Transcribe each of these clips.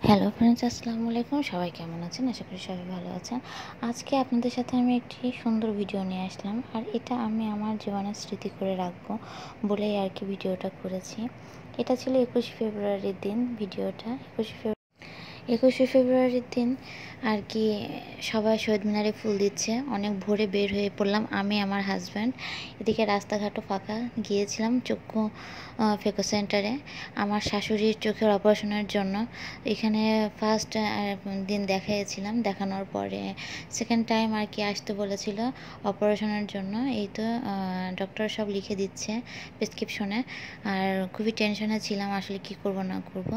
Hello friends, আসসালামু আলাইকুম। সবাই কেমন আছেন? আশা করি সবাই ভালো আছেন। আজকে আপনাদের সাথে আমি একটি সুন্দর ভিডিও নিয়ে আসলাম, আর এটা আমি আমার জীবনের স্মৃতি করে রাখবো বলেই আর কি ভিডিওটা করেছি। এটা ছিল 21শে ফেব্রুয়ারির দিন। ভিডিওটা 21শে ফেব্রুয়ারির দিন আর কি সবাই শহীদ মিনারে ফুল দিচ্ছে। অনেক ভোরে বের হয়ে পড়লাম আমি, আমার হাজব্যান্ড। এদিকে রাস্তাঘাটও ফাঁকা। গিয়েছিলাম চক্ষু ফেকো সেন্টারে আমার শাশুড়ির চোখের অপারেশনের জন্য। এখানে ফার্স্ট দিন দেখিয়েছিলাম, দেখানোর পরে সেকেন্ড টাইম আর কি আসতে বলেছিল অপারেশনের জন্য। এই তো ডক্টর সব লিখে দিচ্ছে প্রেসক্রিপশনে। আর খুবই টেনশনে ছিলাম আসলে কি করব না করব।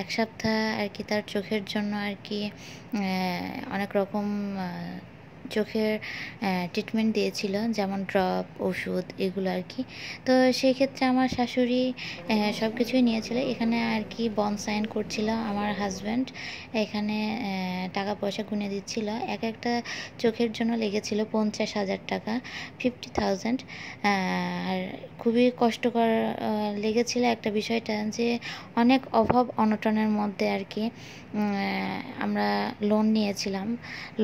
এক সপ্তাহ আর কি তার চোখের জন্য আর কি অনেক রকম চোখের ট্রিটমেন্ট দিয়েছিল, যেমন ড্রপ, ওষুধ, এগুলো আর কি। তো সেই ক্ষেত্রে আমার শাশুড়ি সব কিছুই নিয়েছিল। এখানে আর কি বন্ড সাইন করছিল আমার হাজব্যান্ড। এখানে টাকা পয়সা গুনে দিচ্ছিল। এক একটা চোখের জন্য লেগেছিল 50,000 টাকা, 50,000। আর খুবই কষ্টকর লেগেছিল একটা বিষয়টা, যে অনেক অভাব অনটনের মধ্যে আর কি আমরা লোন নিয়েছিলাম।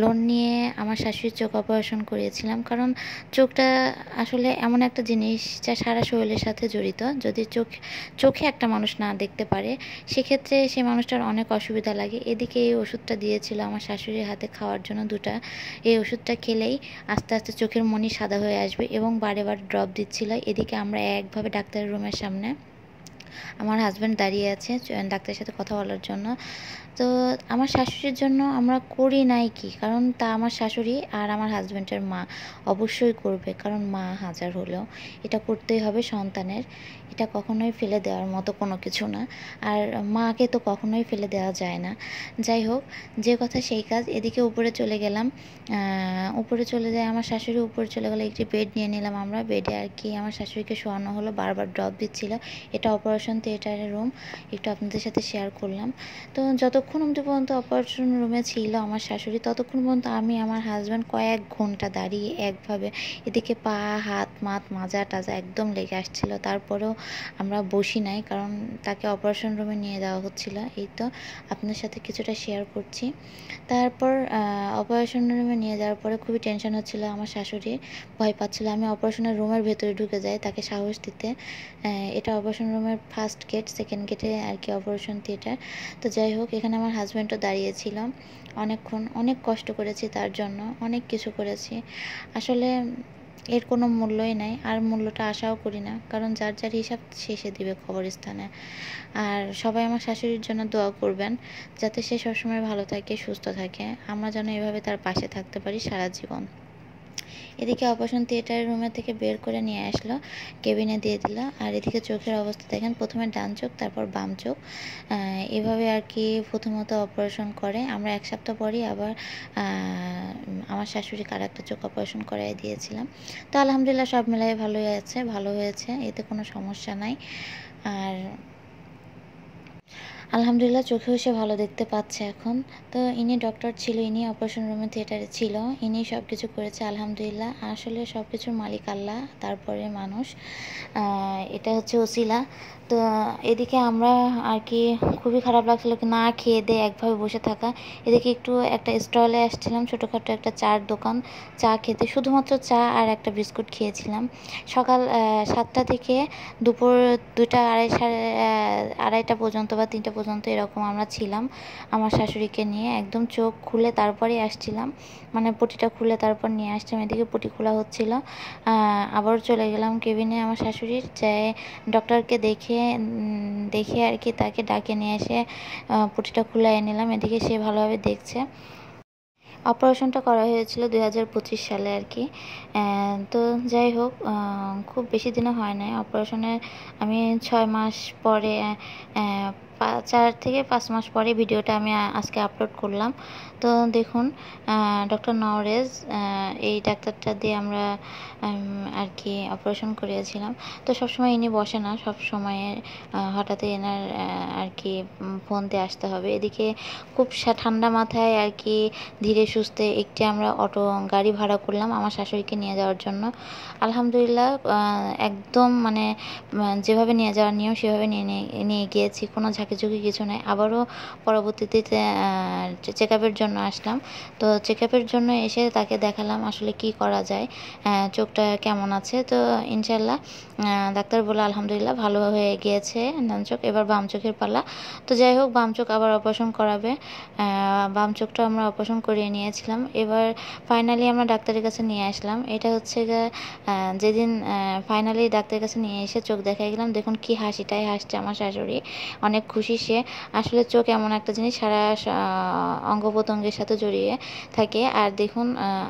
লোন নিয়ে আমার শাশুড়ির চোখ অপারেশন করিয়েছিলাম, কারণ চোখটা আসলে এমন একটা জিনিস যা সারা শরীরের সাথে জড়িত। যদি চোখে একটা মানুষ না দেখতে পারে, সেক্ষেত্রে সেই মানুষটার অনেক অসুবিধা লাগে। এদিকে এই ওষুধটা দিয়েছিল আমার শাশুড়ির হাতে খাওয়ার জন্য দুটা। এই ওষুধটা খেলেই আস্তে আস্তে চোখের মণি সাদা হয়ে আসবে, এবং বারে বারে ড্রপ দিচ্ছিল। এদিকে আমরা একভাবে ডাক্তারের রুমের সামনে, আমার হাজব্যান্ড দাঁড়িয়ে আছে ডাক্তারের সাথে কথা বলার জন্য। তো আমার শাশুড়ির জন্য আমরা করি নাই কি, কারণ তা আমার শাশুড়ি আর আমার হাজব্যান্ডের মা অবশ্যই করবে, কারণ মা হাজার হলেও এটা করতেই হবে সন্তানের। এটা কখনোই ফেলে দেওয়ার মতো কোনো কিছু না, আর মাকে তো কখনোই ফেলে দেওয়া যায় না। যাই হোক, যে কথা সেই কাজ। এদিকে উপরে চলে গেলাম, উপরে চলে যায় আমার শাশুড়ি, উপরে চলে গেলে একটি বেড নিয়ে নিলাম আমরা। বেডে আর কি আমার শাশুড়িকে শোয়ানো হলো, বারবার ড্রপ দিচ্ছিল। এটা অপারেশন থিয়েটারের রুম, একটু আপনাদের সাথে শেয়ার করলাম। তো যতক্ষণ অবধি পর্যন্ত অপারেশন রুমে ছিল আমার শাশুড়ি, ততক্ষণ পর্যন্ত আমি, আমার হাজব্যান্ড কয়েক ঘন্টা দাঁড়িয়ে একভাবে। এদিকে পা, হাত, মাজা টাজা একদম লেগে আসছিল। তারপরেও আমরা বসি নাই, কারণ তাকে অপারেশন রুমে নিয়ে যাওয়া হচ্ছিল। এই তো আপনার সাথে কিছুটা শেয়ার করছি। তারপর অপারেশন রুমে নিয়ে যাওয়ার পরে খুবই টেনশন হচ্ছিল আমার শাশুড়ি, ভয় পাচ্ছিল। আমি অপারেশনের রুমের ভেতরে ঢুকে যাই তাকে সাহস দিতে। এটা অপারেশন রুমের ফার্স্ট গেট, সেকেন্ড গেটে আর কি অপারেশন থিয়েটার। তো যাই হোক, এখানে আমার হাজব্যান্ডও দাঁড়িয়েছিল অনেকক্ষণ। অনেক কষ্ট করেছি তার জন্য, অনেক কিছু করেছি। আসলে এর কোনো মূল্যই নাই, আর মূল্যটা আশাও করি না, কারণ যার যার হিসাব শেষে দিবে কবরস্থানে। আর সবাই আমার শাশুড়ির জন্য দোয়া করবেন, যাতে সে সবসময় ভালো থাকে, সুস্থ থাকে। আমরা যেন এভাবে তার পাশে থাকতে পারি সারা জীবন। এদিকে অপারেশন থিয়েটারের রুমে থেকে বের করে নিয়ে আসলো, কেবিনে দিয়ে দিল। আর এদিকে চোখের অবস্থা দেখেন, প্রথমে ডান চোখ, তারপর বাম চোখ, এভাবে আর কি প্রথমত অপারেশন করে। আমরা এক সপ্তাহ পরই আবার আমার শাশুড়িকে আর একটা চোখ অপারেশন করাই দিয়েছিলাম। তো আলহামদুলিল্লাহ সব মিলাই ভালো হয়েছে, এতে কোনো সমস্যা নাই। আর আলহামদুলিল্লাহ চোখেও সে ভালো দেখতে পাচ্ছে এখন। তো ইনি ডক্টর ছিল, ইনি অপারেশন রুমে থিয়েটারে ছিল, ইনি সব কিছু করেছে আলহামদুলিল্লাহ। আসলে সব কিছুর মালিক আল্লাহ, তারপরে মানুষ। এটা হচ্ছে ওসিলা। তো এদিকে আমরা আর কি খুবই খারাপ লাগছিলো কি না খেয়ে দিয়ে একভাবে বসে থাকা। এদিকে একটু একটা স্টলে আসছিলাম, ছোটোখাটো একটা চার দোকান, চা খেতে, শুধুমাত্র চা আর একটা বিস্কুট খেয়েছিলাম। সকাল 7টা থেকে দুপুর 2টা, আড়াইটা পর্যন্ত বা 3টা পর্যন্ত এরকম আমরা ছিলাম আমার শাশুড়িকে নিয়ে। একদম চোখ খুলে তারপরেই আসছিলাম, মানে পটিটা খুলে তারপর নিয়ে আসছিলাম। এদিকে পটি খোলা হচ্ছিল। আবারও চলে গেলাম কেবিনে আমার শাশুড়ির, যে ডক্টরকে দেখে আর কি তাকে ডাকে নিয়ে এসে পটিটা খুলে নিলাম। এদিকে সে ভালোভাবে দেখছে। অপারেশনটা করা হয়েছিল 2025 সালে আর কি। তো যাই হোক, খুব বেশি দিনও হয় নাই অপারেশনের। আমি 6 মাস পরে, 4 থেকে 5 মাস পরে ভিডিওটা আমি আজকে আপলোড করলাম। তো দেখুন, ডক্টর নওরেজ, এই ডাক্তারটা দিয়ে আমরা আর কি অপারেশন করিয়েছিলাম। তো সবসময় ইনি বসে না, সব সময় হঠাৎ এনার আর কি ফোন দিয়ে আসতে হবে। এদিকে খুব ঠান্ডা মাথায় আর কি ধীরে সুস্থে একটি আমরা গাড়ি ভাড়া করলাম আমার শাশুড়িকে নিয়ে যাওয়ার জন্য। আলহামদুলিল্লাহ একদম মানে যেভাবে নিয়ে যাওয়ার নিয়ম সেভাবে নিয়ে গিয়েছি, কোনো ঝুঁকি কিছু নাই। আবারও পরবর্তীতে চেক আপের জন্য আসলাম। তো চেক আপের জন্য এসে তাকে দেখালাম আসলে কি করা যায়, চোখটা কেমন আছে। তো ইনশাল্লাহ ডাক্তার বলল আলহামদুলিল্লাহ ভালো হয়ে গিয়েছে ডান চোখ, এবার বাম চোখের পালা। তো যাই হোক বাম চোখ আবার অপারেশন করাবে। বাম চোখটা আমরা অপারেশন করিয়ে নিয়েছিলাম। এবার ফাইনালি আমরা ডাক্তারের কাছে নিয়ে আসলাম। এটা হচ্ছে যেদিন ফাইনালি ডাক্তারের কাছে নিয়ে এসে চোখ দেখাই গেলাম, দেখুন কি হাসিটাই হাসছে আমার শাশুড়ি, অনেক খুশি সে। আসলে চোখ এমন একটা জিনিস সারা অঙ্গ প্রত্যঙ্গের সাথে জড়িয়ে থাকে। আর দেখুন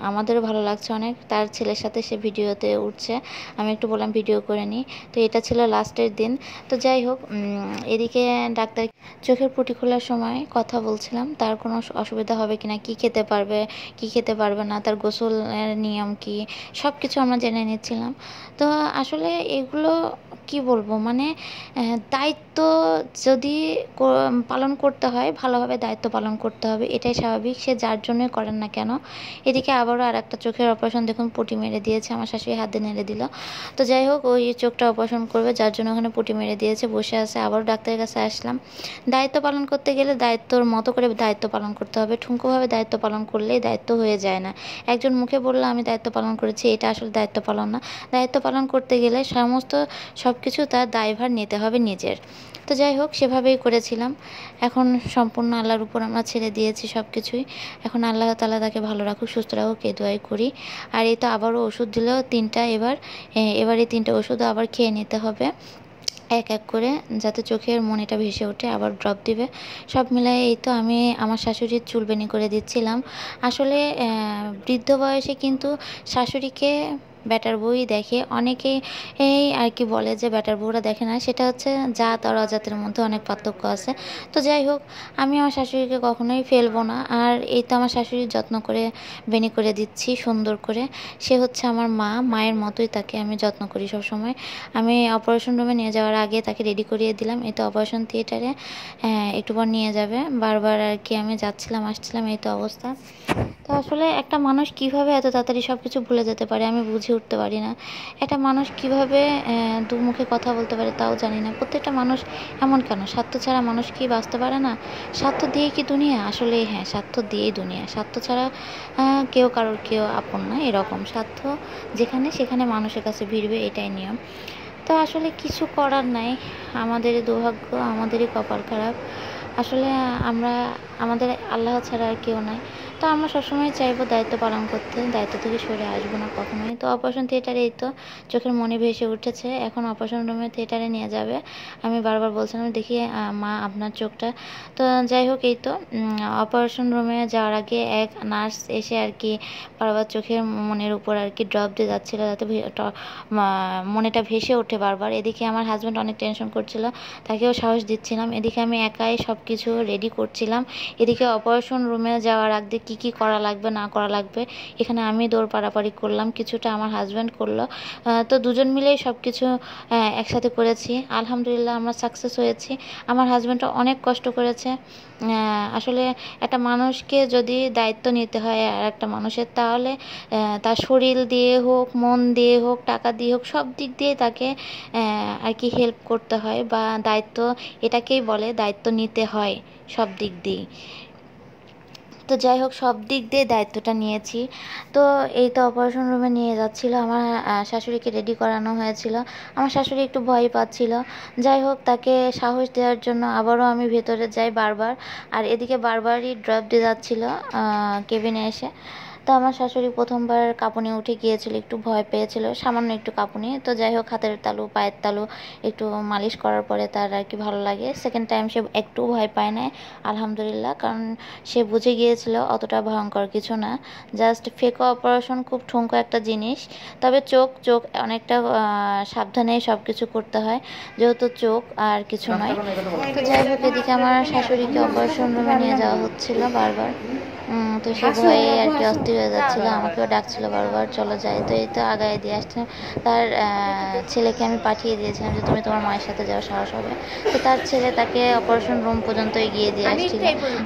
আমাদেরও ভালো লাগছে অনেক, তার ছেলের সাথে সে ভিডিওতে উঠছে। আমি একটু বললাম ভিডিও করে নিই। তো এটা ছিল লাস্টের দিন। তো যাই হোক এদিকে ডাক্তার চোখের পুঁটি খোলার সময় কথা বলছিলাম তার কোনো অসুবিধা হবে কিনা, কি খেতে পারবে কি খেতে পারবে না, তার গোসলের নিয়ম কি, সব কিছু আমরা জেনে নিচ্ছিলাম। তো আসলে এগুলো কি বলবো, মানে দায়িত্ব যদি পালন করতে হয় ভালোভাবে দায়িত্ব পালন করতে হবে, এটাই স্বাভাবিক, সে যার জন্যই করেন না কেন। এদিকে আবারও আর একটা চোখের অপারেশন দেখুন পুঁটি মেরে দিয়েছে, আমার শাশুড়ি হাত দিয়ে নেড়ে দিল। তো যাই হোক ওই চোখটা অপারেশন করবে যার জন্য ওখানে পুঁটি মেরে দিয়েছে, বসে আছে। আবারও ডাক্তারের কাছে আসলাম। দায়িত্ব পালন করতে গেলে দায়িত্বর মতো করে দায়িত্ব পালন করতে হবে, ঠুনকোভাবে দায়িত্ব পালন করলেই দায়িত্ব হয়ে যায় না। একজন মুখে বললে আমি দায়িত্ব পালন করেছি, এটা আসলে দায়িত্ব পালন না। দায়িত্ব পালন করতে গেলে সব কিছু তার দায়ভার নিতে হবে নিজের। তো যাই হোক সেভাবেই করেছিলাম। এখন সম্পূর্ণ আল্লাহর উপর আমরা ছেড়ে দিয়েছি সব কিছুই। এখন আল্লাহ তাআলা তাকে ভালো রাখুক, সুস্থ রাখুক, এই দোয়াই করি। আর এই তো আবারও ওষুধ দিলেও 3টা, এবার এই 3টে ওষুধও আবার খেয়ে নিতে হবে এক এক করে, যাতে চোখের মনিটা ভেসে ওঠে, আবার ড্রপ দিবে। সব মিলাই এই তো আমি আমার শাশুড়ির চুল বেনি করে দিচ্ছিলাম। আসলে বৃদ্ধ বয়সে কিন্তু শাশুড়িকে ব্যাটার বউই দেখে, অনেকেই এই আর কি বলে যে ব্যাটার বউরা দেখে না, সেটা হচ্ছে জাত আর অজাতের মধ্যে অনেক পার্থক্য আছে। তো যাই হোক আমি আমার শাশুড়িকে কখনোই ফেলবো না। আর এই তো আমার শাশুড়ির যত্ন করে বেনি করে দিচ্ছি সুন্দর করে। সে হচ্ছে আমার মায়ের মতোই, তাকে আমি যত্ন করি সব সময়। আমি অপারেশন রুমে নিয়ে যাওয়ার আগে তাকে রেডি করিয়ে দিলাম। এই তো অপারেশন থিয়েটারে একটু পর নিয়ে যাবে, বারবার আর কি আমি যাচ্ছিলাম আসছিলাম, এই তো অবস্থা। তো আসলে একটা মানুষ কিভাবে এত তাড়াতাড়ি সব কিছু ভুলে যেতে পারে আমি বুঝে উঠতে পারি না। একটা মানুষ কিভাবে দু মুখে কথা বলতে পারে তাও জানি না। প্রত্যেকটা মানুষ এমন কেন? স্বার্থ ছাড়া মানুষ কি বাঁচতে পারে না? স্বার্থ দিয়েই কি দুনিয়া? আসলে হ্যাঁ, স্বার্থ দিয়েই দুনিয়া। স্বার্থ ছাড়া কেউ আপন না, এরকম। স্বার্থ যেখানে সেখানে মানুষের কাছে ভিড়বে, এটাই নিয়ম। তো আসলে কিছু করার নাই, আমাদেরই দুর্ভাগ্য, আমাদেরই কপাল খারাপ। আসলে আমাদের আল্লাহ ছাড়া আর কেউ নাই। তো আমরা সবসময় চাইবো দায়িত্ব পালন করতে, দায়িত্ব থেকে সরে আসবো না কখনোই। তো অপারেশন থিয়েটারে এই তো চোখের মনি ভেসে উঠেছে, এখন অপারেশন রুমে থিয়েটারে নিয়ে যাবে। আমি বারবার বলছিলাম দেখি মা আপনার চোখটা। তো যাই হোক এই তো অপারেশন রুমে যাওয়ার আগে এক নার্স এসে আর কি বারবার চোখের মনের উপর আর কি ড্রপ দিয়ে যাচ্ছিলো যাতে মনেটা ভেসে ওঠে বারবার। এদিকে আমার হাজব্যান্ড অনেক টেনশন করছিল, তাকেও সাহস দিচ্ছিলাম। এদিকে আমি একাই সব কিছু রেডি করছিলাম। এদিকে অপারেশন রুমে যাওয়ার আগে কি করা লাগবে না করা লাগবে এখানে আমি দৌড় পাড়াপাড়ি করলাম, কিছুটা আমার হাজব্যান্ড করলো। তো দুজন মিলেই সব কিছু একসাথে করেছি। আলহামদুলিল্লাহ আমরা সাকসেস হয়েছি। আমার হাজব্যান্ডটা অনেক কষ্ট করেছে। আসলে একটা মানুষকে যদি দায়িত্ব নিতে হয় আর একটা মানুষের, তাহলে তার শরীর দিয়ে হোক, মন দিয়ে হোক, টাকা দিয়ে হোক, সব দিক দিয়ে তাকে আর কি হেল্প করতে হয়, বা দায়িত্ব এটাকেই বলে, দায়িত্ব নিতে হয় সব দিক দিয়েই। তো যাই হোক সব দিক দিয়ে দায়িত্বটা নিয়েছি। তো এই তো অপারেশন রুমে নিয়ে যাচ্ছিল, আমার শাশুড়িকে রেডি করানো হয়েছিল। আমার শাশুড়ি একটু ভয় পাচ্ছিল। যাই হোক তাকে সাহস দেওয়ার জন্য আবারও আমি ভেতরে যাই বারবার, আর এদিকে বারবারই ড্রপ দিয়ে যাচ্ছিল কেবিনে এসে। তো আমার শাশুড়ি প্রথমবার কাঁপুনি উঠে গিয়েছিল, একটু ভয় পেয়েছিল, সামান্য একটু কাঁপুনি। তো যাই হোক হাতের তালু পায়ের তালু একটু মালিশ করার পরে তার আর কি ভালো লাগে। সেকেন্ড টাইম সে একটু ভয় পায় না, আলহামদুলিল্লাহ, কারণ সে বুঝে গিয়েছিল অতটা ভয়ঙ্কর কিছু না, জাস্ট ফেকো অপারেশন, খুব ঠুনকো একটা জিনিস। তবে চোখ অনেকটা সাবধানে সব কিছু করতে হয়, যেহেতু চোখ আর কিছু নয়। তো যাই হোক এদিকে আমার শাশুড়িকে অপারেশন রুমে নিয়ে যাওয়া হচ্ছিল বারবার। তো সে ভয়ে আর কি অস্থির হয়ে যাচ্ছিলো, আমাকেও ডাকছিল বারবার চলো যাই। তো এই তো আগায় দিয়ে আসছিলাম, তার ছেলেকে আমি পাঠিয়ে দিয়েছিলাম যে তুমি তোমার মায়ের সাথে যাও, সাহস হবে। তো তার ছেলে তাকে অপারেশন রুম পর্যন্ত এগিয়ে দিয়ে আসছিল।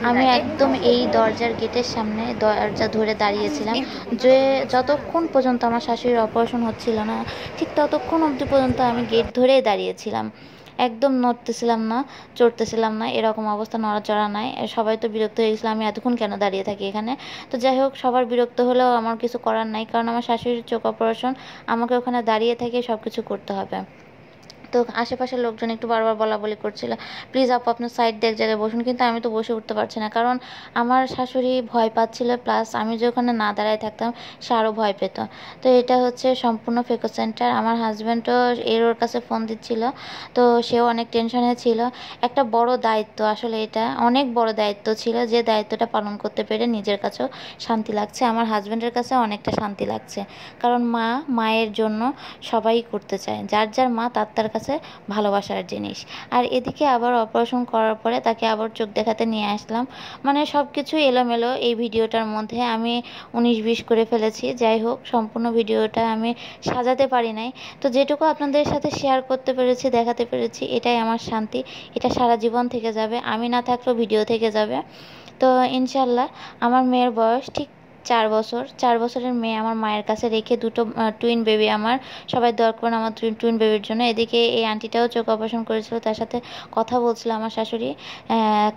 আমি একদম এই দরজার গেটের সামনে দরজা ধরে দাঁড়িয়েছিলাম, যে যতক্ষণ পর্যন্ত আমার শাশুড়ির অপারেশন হচ্ছিল না ঠিক ততক্ষণ অবধি পর্যন্ত আমি গেট ধরেই দাঁড়িয়েছিলাম। একদম নড়তেছিলাম না, চড়তেছিলাম না, এরকম অবস্থা, নড়াচড়া নাই। সবাই তো বিরক্ত হয়ে গেছিলো আমি এতক্ষণ কেন দাঁড়িয়ে থাকি এখানে। তো যাই হোক, সবার বিরক্ত হলেও আমার কিছু করার নাই, কারণ আমার শাশুড়ির চোখ অপারেশন, আমাকে ওখানে দাঁড়িয়ে থেকে সব কিছু করতে হবে। তো আশেপাশের লোকজন একটু বারবার বলা বলি করছিল, প্লিজ আপু আপনার সাইড দিয়ে এক জায়গায় বসুন, কিন্তু আমি তো বসে উঠতে পারছি না, কারণ আমার শাশুড়ি ভয় পাচ্ছিল, প্লাস আমি যে ওখানে না দাঁড়ায় থাকতাম সে আরও ভয় পেত। তো এটা হচ্ছে সম্পূর্ণ ফেকো সেন্টার। আমার হাজব্যান্ডও ওর কাছে ফোন দিচ্ছিল, তো সেও অনেক টেনশনে ছিল। একটা বড় দায়িত্ব, আসলে এটা অনেক বড় দায়িত্ব ছিল, যে দায়িত্বটা পালন করতে পেরে নিজের কাছেও শান্তি লাগছে, আমার হাজব্যান্ডের কাছে অনেকটা শান্তি লাগছে। কারণ মায়ের জন্য সবাই করতে চায়, যার যার মা তার কাছে ভালোবাসার জিনিস। আর এদিকে আবার অপারেশন করার পরে তাকে আবার চোখ দেখাতে নিয়ে আসলাম, মানে সব কিছু এলোমেলো এই ভিডিওটার মধ্যে, আমি 19-20 করে ফেলেছি। যাই হোক, সম্পূর্ণ ভিডিওটা আমি সাজাতে পারি নাই, তো যেটুকু আপনাদের সাথে শেয়ার করতে পেরেছি, দেখাতে পেরেছি, এটাই আমার শান্তি। এটা সারা জীবন থেকে যাবে, আমি না থাকলেও ভিডিও থেকে যাবে। তো ইনশাল্লাহ আমার মেয়ের বয়স ঠিক 4 বছর, 4 বছরের মেয়ে আমার মায়ের কাছে রেখে দুটো টুইন বেবি আমার, সবাই দোয়া করুন আমার টুইন বেবির জন্য। এদিকে এই আন্টিটাও চোখ অপারেশন করেছিল, তার সাথে কথা বলছিল আমার শাশুড়ি,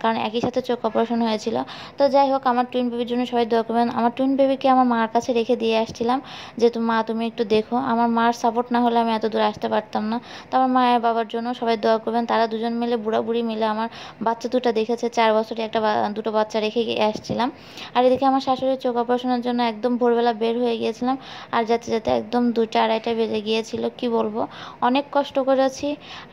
কারণ একই সাথে চোখ অপারেশন হয়েছিল। তো যাই হোক, আমার টুইন বেবির জন্য সবাই দোয়া করবেন। আমার টুইন বেবিকে আমার মার কাছে রেখে দিয়ে আসছিলাম, যে তুমি একটু দেখো, আমার মার সাপোর্ট না হলে আমি এত দূর আসতে পারতাম না। তো আমার মায়ের বাবার জন্য সবাই দোয়া করবেন, তারা দুজন মিলে, বুড়া বুড়ি মিলে আমার বাচ্চা দুটো দেখেছে। 4 বছরে দুটো বাচ্চা রেখে আসছিলাম। আর এদিকে আমার শাশুড়ির চোখ অপারেশনের জন্য একদম ভোরবেলা বের হয়ে গিয়েছিলাম, আর যেতে যেতে একদম 2টা-2:30 বেজে গিয়েছিল। কি বলবো, অনেক কষ্ট করেছি,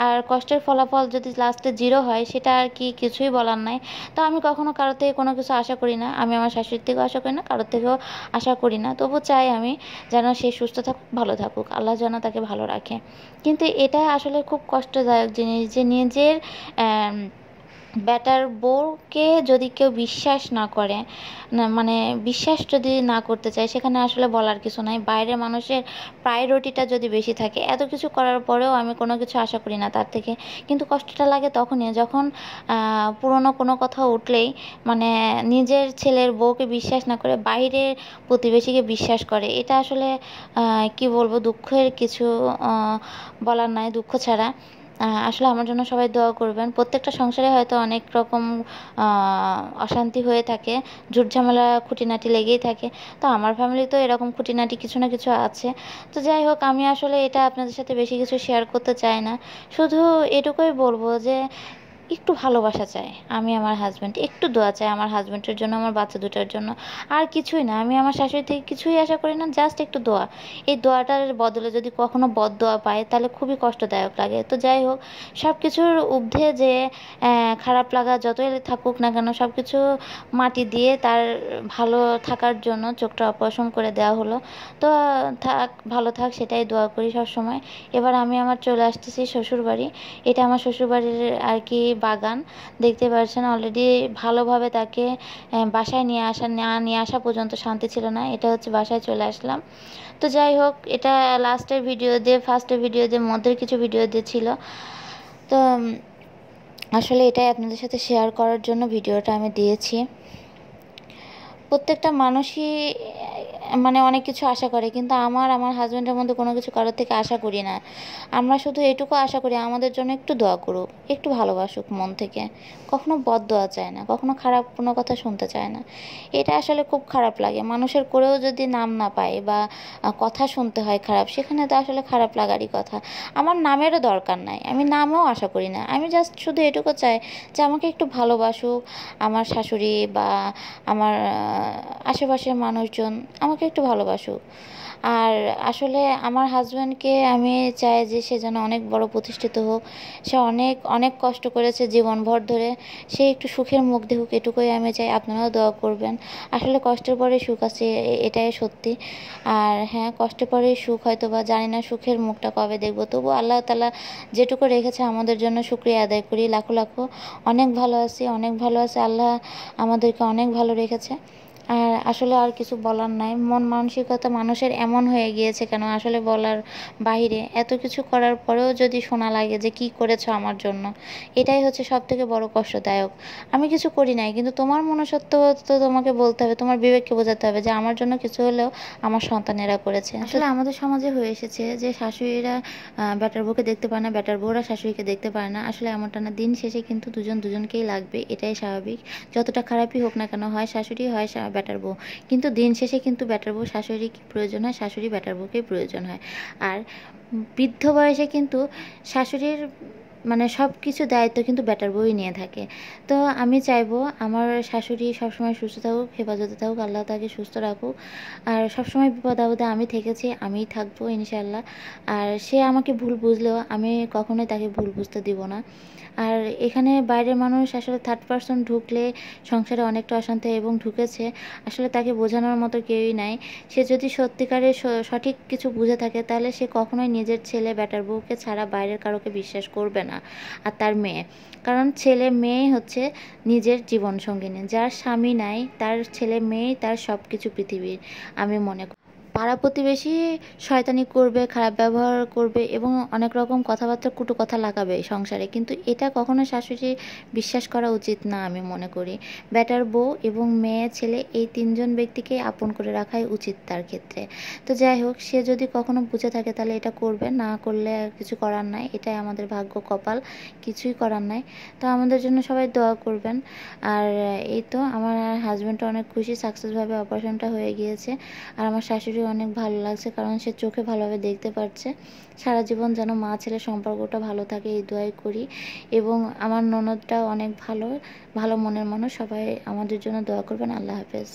আর কষ্টের ফলাফল যদি লাস্টে 0 হয় সেটা আর কি কিছুই বলার নাই। তো আমি কখনো কারোর থেকে কোনো কিছু আশা করি না, আমি আমার শাশুড়ির থেকেও আশা করি না, কারোর থেকেও আশা করি না। তবু চাই আমি যেন সে সুস্থ থাকুক, ভালো থাকুক, আল্লাহ যেন তাকে ভালো রাখে। কিন্তু এটা আসলে খুব কষ্টদায়ক জিনিস, যে নিজের বেটার বউকে যদি কেউ বিশ্বাস না করে, না মানে বিশ্বাস যদি না করতে চায়, সেখানে আসলে বলার কিছু নাই। বাইরের মানুষের প্রায়োরিটিটা যদি বেশি থাকে, এত কিছু করার পরেও আমি কোনো কিছু আশা করি না তার থেকে। কিন্তু কষ্টটা লাগে তখনই যখন পুরনো কোনো কথা উঠলেই, মানে নিজের ছেলের বউকে বিশ্বাস না করে বাইরের প্রতিবেশীকে বিশ্বাস করে। এটা আসলে কি বলবো, দুঃখের কিছু বলার নাই, দুঃখ ছাড়া। আসলে আমার জন্য সবাই দোয়া করবেন। প্রত্যেকটা সংসারে হয়তো অনেক রকম অশান্তি হয়ে থাকে, ঝুট ঝামেলা খুঁটিনাটি লেগেই থাকে। তো আমার ফ্যামিলিতেও এরকম খুঁটিনাটি কিছু না কিছু আছে। তো যাই হোক, আমি আসলে এটা আপনাদের সাথে বেশি কিছু শেয়ার করতে চাই না, শুধু এটুকুই বলবো যে একটু ভালোবাসা চাই, আমি আমার হাজব্যান্ড একটু দোয়া চাই আমার হাজব্যান্ডের জন্য, আমার বাচ্চা দুটার জন্য, আর কিছুই না। আমি আমার শাশুড়ি থেকে কিছুই আশা করি না, জাস্ট একটু দোয়া। এই দোয়াটার বদলে যদি কখনো বদদোয়া পাই তাহলে খুবই কষ্টদায়ক লাগে। তো যাই হোক, সব কিছুর ঊর্ধ্বে যে খারাপ লাগা যতই থাকুক না কেন, সব কিছু মাটি দিয়ে তার ভালো থাকার জন্য চোখটা অপারেশন করে দেওয়া হলো। তো থাক, ভালো থাক, সেটাই দোয়া করি সব সময়। এবার আমি আমার চলে আসতেছি শ্বশুরবাড়ি। এটা আমার শ্বশুরবাড়ির আর কি বাগান, দেখতে পাচ্ছেন অলরেডি। ভালোভাবে তাকে বাসায় নিয়ে আসা পর্যন্ত শান্তি ছিল না, এটা হচ্ছে বাসায় চলে আসলাম। তো যাই হোক, এটা লাস্টের ভিডিও দিয়ে, ফার্স্টের ভিডিও দিয়ে, মধ্যের কিছু ভিডিও দিয়ে ছিল। তো আসলে এটাই আপনাদের সাথে শেয়ার করার জন্য ভিডিওটা আমি দিয়েছি। প্রত্যেকটা মানুষই মানে অনেক কিছু আশা করে, কিন্তু আমার হাজব্যান্ডের মধ্যে কোনো কিছু কারোর থেকে আশা করি না। আমরা শুধু এটুকু আশা করি আমাদের জন্য একটু দোয়া করুক, একটু ভালোবাসুক মন থেকে। কখনো বদদোয়া চায় না, কখনো খারাপ কোনো কথা শুনতে চায় না। এটা আসলে খুব খারাপ লাগে, মানুষের করেও যদি নাম না পায় বা কথা শুনতে হয় খারাপ, সেখানে তো আসলে খারাপ লাগারই কথা। আমার নামেরও দরকার নাই, আমি নামেও আশা করি না, আমি জাস্ট শুধু এটুকু চাই যে আমাকে একটু ভালোবাসুক আমার শাশুড়ি বা আমার আশেপাশের মানুষজন আমাকে একটু ভালোবাসুক। আর আসলে আমার হাজব্যান্ডকে আমি চাই যে সে যেন অনেক বড় প্রতিষ্ঠিত হোক, সে অনেক অনেক কষ্ট করেছে জীবনভর ধরে, সে একটু সুখের মুখ দেখুক, এটুকুই আমি চাই। আপনারাও দোয়া করবেন। আসলে কষ্টের পরে সুখ আছে, এটাই সত্যি। আর হ্যাঁ, কষ্টের পরে সুখ, হয়তো বা জানি না সুখের মুখটা কবে দেখবো, তবু আল্লাহ তাআলা যেটুকু রেখেছে আমাদের জন্য শুকরিয়া আদায় করি লাখো লাখো। অনেক ভালো আছি, অনেক ভালো আছে, আল্লাহ আমাদেরকে অনেক ভালো রেখেছে। আর আসলে আর কিছু বলার নাই, মন মানসিকতা মানুষের এমন হয়ে গিয়েছে কেন আসলে বলার বাইরে। এত কিছু করার পরেও যদি শোনা লাগে যে কি করেছো আমার জন্য, এটাই হচ্ছে সব থেকে বড় কষ্টদায়ক। আমি কিছু করি নাই, কিন্তু তোমার মনুষ্যত্ব তো তোমাকে বলতে হবে, তোমার বিবেককে বোঝাতে হবে যে আমার জন্য কিছু হলেও আমার সন্তানেরা করেছে। আসলে আমাদের সমাজে হয়ে এসেছে যে শাশুড়িরা বেটার বউকে দেখতে পারে না, বেটার বউরা শাশুড়িকে দেখতে পারে না। আসলে এমনটা না, দিন শেষে কিন্তু দুজন দুজনকেই লাগবে, এটাই স্বাভাবিক। যতটা খারাপই হোক না কেন, হয় শাশুড়ি হয় বেটার বউ, কিন্তু দিন শেষে কিন্তু বেটার বউ শাশুড়িকে প্রয়োজন হয়, শাশুড়ি বেটার বউকে প্রয়োজন হয়। আর বৃদ্ধ বয়সে কিন্তু শাশুড়ির মানে সব কিছু দায়িত্ব কিন্তু বেটার বউই নিয়ে থাকে। তো আমি চাইবো আমার শাশুড়ি সবসময় সুস্থ থাকুক, হেফাজতে থাকুক, আল্লাহ তাকে সুস্থ রাখুক। আর সবসময় বিপদ আপদে আমি থেকেছি, আমিই থাকবো ইনশাল্লাহ। আর সে আমাকে ভুল বুঝলেও আমি কখনোই তাকে ভুল বুঝতে দিব না। আর এখানে বাইরের মানুষ আসলে থার্ড পারসন ঢুকলে সংসারে অনেকটা অশান্তি, এবং ঢুকেছে, আসলে তাকে বোঝানোর মতো কেউই নাই। সে যদি সত্যিকারের সঠিক কিছু বুঝে থাকে, তাহলে সে কখনোই নিজের ছেলে বেটার বউকে ছাড়া বাইরের কারোকে বিশ্বাস করবে না। আর তার মেয়ে, কারণ ছেলে মেয়ে হচ্ছে নিজের জীবন সঙ্গিনী, যার স্বামী নাই তার ছেলে মেয়েই তার সব কিছু পৃথিবীর, আমি মনে করি। পাড়া প্রতিবেশী শয়তানি করবে, খারাপ ব্যবহার করবে এবং অনেক রকম কথাবার্তা কটু কথা লাগাবে সংসারে, কিন্তু এটা কখনো শাশুড়ি বিশ্বাস করা উচিত না আমি মনে করি। বেটার বউ এবং মেয়ে ছেলে এই তিনজন ব্যক্তিকে আপন করে রাখাই উচিত তার ক্ষেত্রে। তো যাই হোক, সে যদি কখনো বুঝে থাকে তাহলে এটা করবে, না করলে কিছু করার নাই, এটাই আমাদের ভাগ্য কপাল, কিছুই করার নাই। তো আমাদের জন্য সবাই দোয়া করবেন। আর এই তো আমার হাজব্যান্ডটা অনেক খুশি, সাকসেসভাবে অপারেশনটা হয়ে গিয়েছে। আর আমার শাশুড়ি অনেক ভালো লাগছে, কারণ সে চোখে ভালোভাবে দেখতে পারছে। সারা জীবন যেন মা ছেলের সম্পর্কটা ভালো থাকে এই দোয়াই করি। এবং আমার ননদটা অনেক ভালো, ভালো মনের মানুষ, সবাই আমাদের জন্য দোয়া করবেন। আল্লাহ হাফেজ।